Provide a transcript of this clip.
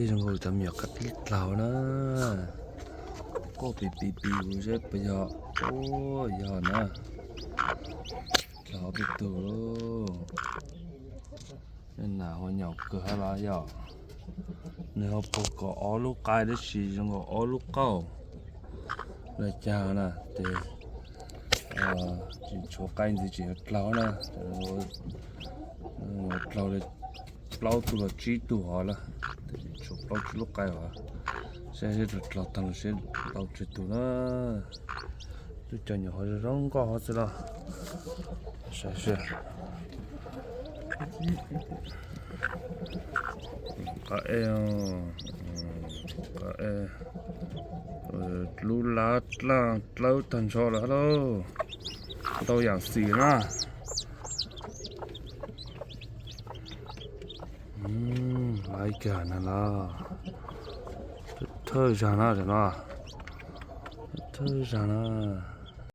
정거 담력 같을 나오나 꼬삐삐삐 우제 뿌여 오 야나老比多那哪我鸟哥还拉要然后不过奥路街的是这个奥路高来讲呢对就说干自己老呢我老的老多了几多好了就老几路街啊现在就老当了些老几多了就叫你好像让搞好子了是cái lú lá là lâu thành cho là đâu đâu dạng xì na lại cả nè là thơ ra na rồi na thơ ra na